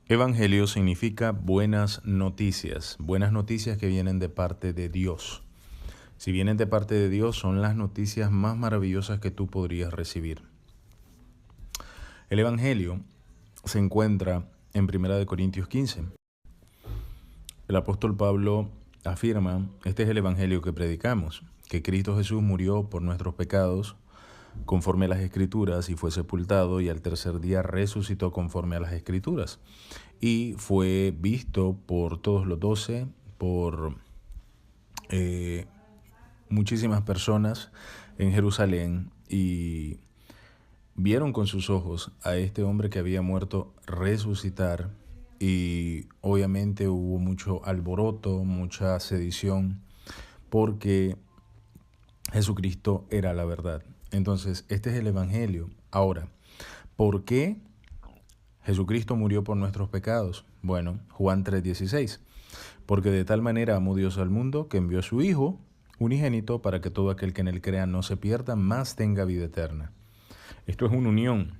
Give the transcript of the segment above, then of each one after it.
Evangelio significa buenas noticias que vienen de parte de Dios. Si vienen de parte de Dios, son las noticias más maravillosas que tú podrías recibir. El Evangelio se encuentra en 1 Corintios 15. El apóstol Pablo afirma, este es el Evangelio que predicamos, que Cristo Jesús murió por nuestros pecados conforme a las Escrituras y fue sepultado y al tercer día resucitó conforme a las Escrituras. Y fue visto por todos los 12, por muchísimas personas en Jerusalén y vieron con sus ojos a este hombre que había muerto resucitar y obviamente hubo mucho alboroto, mucha sedición porque Jesucristo era la verdad. Entonces, este es el Evangelio. Ahora, ¿por qué Jesucristo murió por nuestros pecados? Bueno, Juan 3:16. Porque de tal manera amó Dios al mundo que envió a su Hijo unigénito para que todo aquel que en él crea no se pierda, mas tenga vida eterna. Esto es una unión.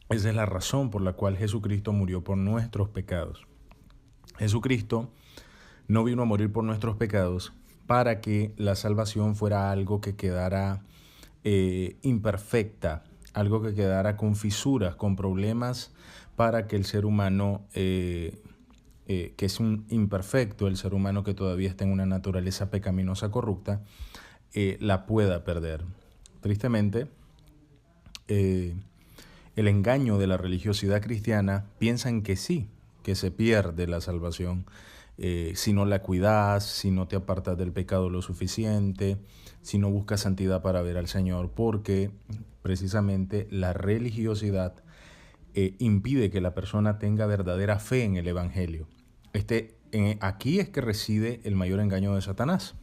Esa es la razón por la cual Jesucristo murió por nuestros pecados. Jesucristo no vino a morir por nuestros pecados para que la salvación fuera algo que quedara imperfecta, algo que quedara con fisuras, con problemas, para que el ser humano, que es un imperfecto, el ser humano que todavía está en una naturaleza pecaminosa corrupta, la pueda perder. Tristemente, el engaño de la religiosidad cristiana piensan que sí, que se pierde la salvación si no la cuidas, si no te apartas del pecado lo suficiente, si no buscas santidad para ver al Señor, porque precisamente la religiosidad impide que la persona tenga verdadera fe en el Evangelio. Aquí es que reside el mayor engaño de Satanás,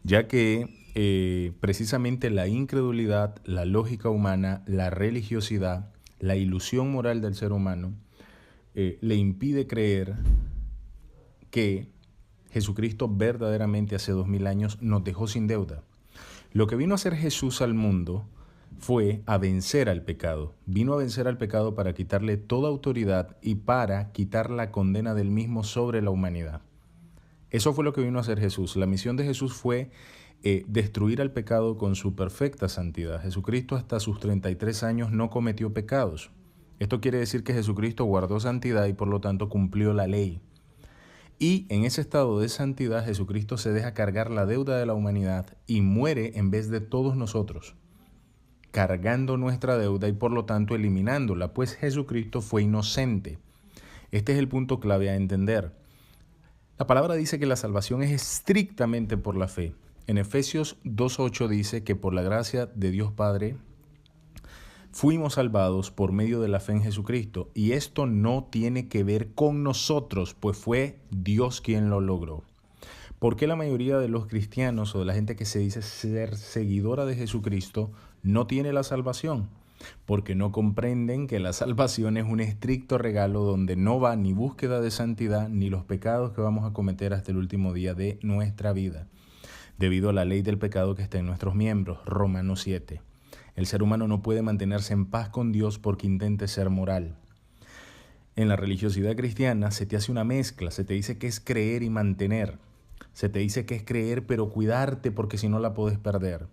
ya que precisamente la incredulidad, la lógica humana, la religiosidad, la ilusión moral del ser humano le impide creer que Jesucristo verdaderamente hace 2000 años nos dejó sin deuda. Lo que vino a hacer Jesús al mundo fue a vencer al pecado. Vino a vencer al pecado para quitarle toda autoridad y para quitar la condena del mismo sobre la humanidad. Eso fue lo que vino a hacer Jesús. La misión de Jesús fue destruir al pecado con su perfecta santidad. Jesucristo hasta sus 33 años no cometió pecados. Esto quiere decir que Jesucristo guardó santidad y por lo tanto cumplió la ley. Y en ese estado de santidad Jesucristo se deja cargar la deuda de la humanidad y muere en vez de todos nosotros, cargando nuestra deuda y por lo tanto eliminándola, pues Jesucristo fue inocente. Este es el punto clave a entender. La palabra dice que la salvación es estrictamente por la fe. En Efesios 2:8 dice que por la gracia de Dios Padre fuimos salvados por medio de la fe en Jesucristo, y esto no tiene que ver con nosotros, pues fue Dios quien lo logró. ¿Por qué la mayoría de los cristianos o de la gente que se dice ser seguidora de Jesucristo no tiene la salvación? Porque no comprenden que la salvación es un estricto regalo donde no va ni búsqueda de santidad ni los pecados que vamos a cometer hasta el último día de nuestra vida, debido a la ley del pecado que está en nuestros miembros, Romanos 7. El ser humano no puede mantenerse en paz con Dios porque intente ser moral. En la religiosidad cristiana se te hace una mezcla, se te dice que es creer y mantener. Se te dice que es creer pero cuidarte porque si no la puedes perder.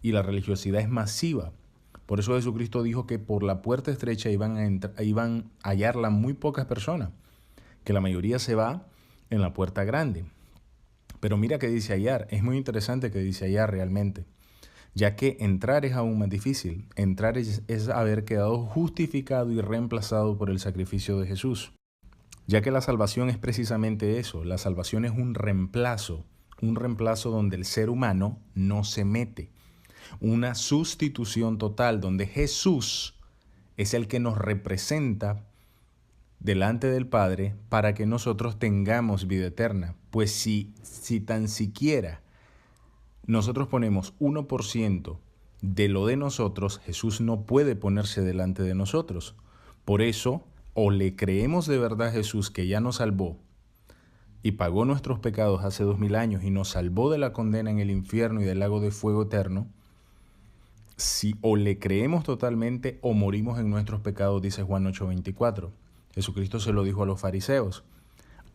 Y la religiosidad es masiva. Por eso Jesucristo dijo que por la puerta estrecha iban a hallarla muy pocas personas, que la mayoría se va en la puerta grande. Pero mira qué dice hallar, es muy interesante que dice hallar realmente. Ya que entrar es aún más difícil. Entrar es haber quedado justificado y reemplazado por el sacrificio de Jesús. Ya que la salvación es precisamente eso. La salvación es un reemplazo donde el ser humano no se mete. Una sustitución total donde Jesús es el que nos representa delante del Padre para que nosotros tengamos vida eterna. Pues si tan siquiera nosotros ponemos 1% de lo de nosotros, Jesús no puede ponerse delante de nosotros. Por eso, o le creemos de verdad a Jesús que ya nos salvó y pagó nuestros pecados hace 2000 años y nos salvó de la condena en el infierno y del lago de fuego eterno, o le creemos totalmente o morimos en nuestros pecados, dice Juan 8:24. Jesucristo se lo dijo a los fariseos: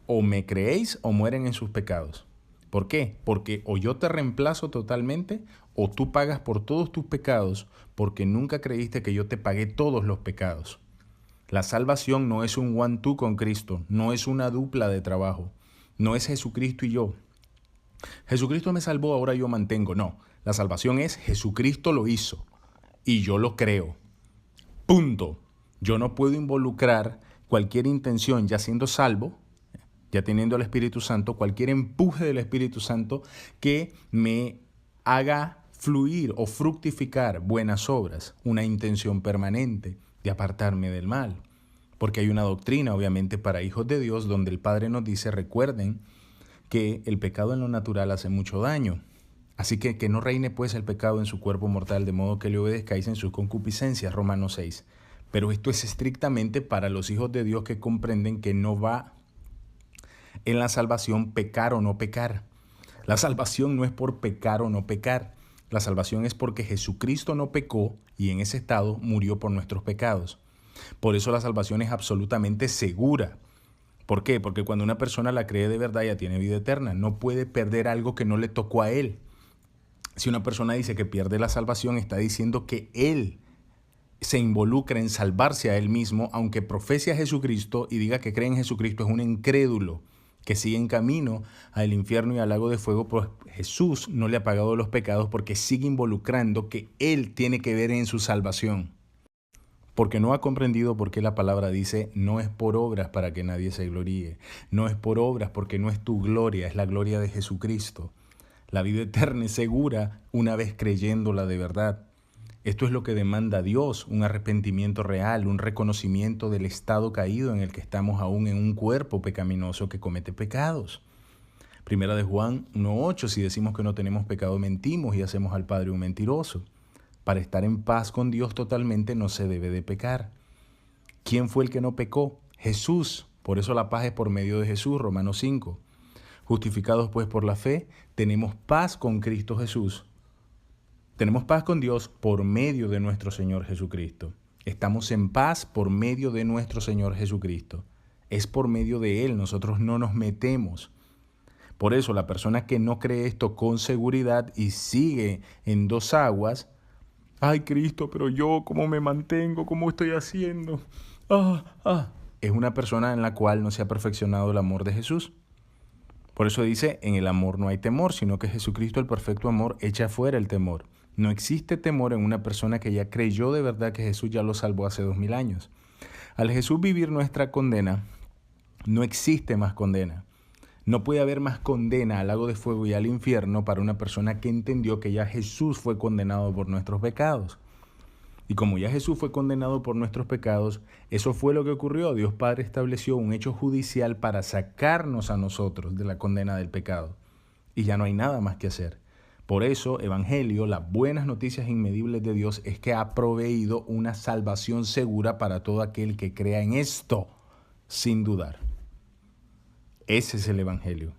o me creéis o mueren en sus pecados. ¿Por qué? Porque o yo te reemplazo totalmente o tú pagas por todos tus pecados, porque nunca creíste que yo te pagué todos los pecados. La salvación no es un one-two con Cristo, no es una dupla de trabajo, no es Jesucristo y yo. Jesucristo me salvó, ahora yo mantengo. No, la salvación es Jesucristo lo hizo y yo lo creo. Punto. Yo no puedo involucrar cualquier intención ya siendo salvo, ya teniendo el Espíritu Santo, cualquier empuje del Espíritu Santo que me haga fluir o fructificar buenas obras, una intención permanente de apartarme del mal. Porque hay una doctrina, obviamente, para hijos de Dios, donde el Padre nos dice: recuerden que el pecado en lo natural hace mucho daño. Así que no reine pues el pecado en su cuerpo mortal, de modo que le obedezcáis en sus concupiscencias, Romanos 6. Pero esto es estrictamente para los hijos de Dios que comprenden que no va en la salvación pecar o no pecar. La salvación no es por pecar o no pecar. La salvación es porque Jesucristo no pecó y en ese estado murió por nuestros pecados. Por eso la salvación es absolutamente segura. ¿Por qué? Porque cuando una persona la cree de verdad ya tiene vida eterna. No puede perder algo que no le tocó a él. Si una persona dice que pierde la salvación, está diciendo que él se involucra en salvarse a él mismo, aunque profese a Jesucristo y diga que cree en Jesucristo. Es un incrédulo que sigue en camino al infierno y al lago de fuego, pues Jesús no le ha pagado los pecados porque sigue involucrando que él tiene que ver en su salvación. Porque no ha comprendido por qué la palabra dice: no es por obras para que nadie se gloríe. No es por obras porque no es tu gloria, es la gloria de Jesucristo. La vida eterna es segura una vez creyéndola de verdad. Esto es lo que demanda Dios: un arrepentimiento real, un reconocimiento del estado caído en el que estamos aún en un cuerpo pecaminoso que comete pecados. Primera de Juan 1:8, si decimos que no tenemos pecado, mentimos y hacemos al Padre un mentiroso. Para estar en paz con Dios totalmente no se debe de pecar. ¿Quién fue el que no pecó? Jesús. Por eso la paz es por medio de Jesús, Romanos 5. Justificados pues por la fe, tenemos paz con Cristo Jesús. Tenemos paz con Dios por medio de nuestro Señor Jesucristo. Estamos en paz por medio de nuestro Señor Jesucristo. Es por medio de Él, nosotros no nos metemos. Por eso la persona que no cree esto con seguridad y sigue en dos aguas: ay, Cristo, pero yo, ¿cómo me mantengo? ¿Cómo estoy haciendo? Es una persona en la cual no se ha perfeccionado el amor de Jesús. Por eso dice: en el amor no hay temor, sino que Jesucristo, el perfecto amor, echa fuera el temor. No existe temor en una persona que ya creyó de verdad que Jesús ya lo salvó hace 2000 años. Al Jesús vivir nuestra condena, no existe más condena. No puede haber más condena al lago de fuego y al infierno para una persona que entendió que ya Jesús fue condenado por nuestros pecados. Y como ya Jesús fue condenado por nuestros pecados, eso fue lo que ocurrió. Dios Padre estableció un hecho judicial para sacarnos a nosotros de la condena del pecado. Y ya no hay nada más que hacer. Por eso, Evangelio, las buenas noticias inmedibles de Dios, es que ha proveído una salvación segura para todo aquel que crea en esto, sin dudar. Ese es el Evangelio.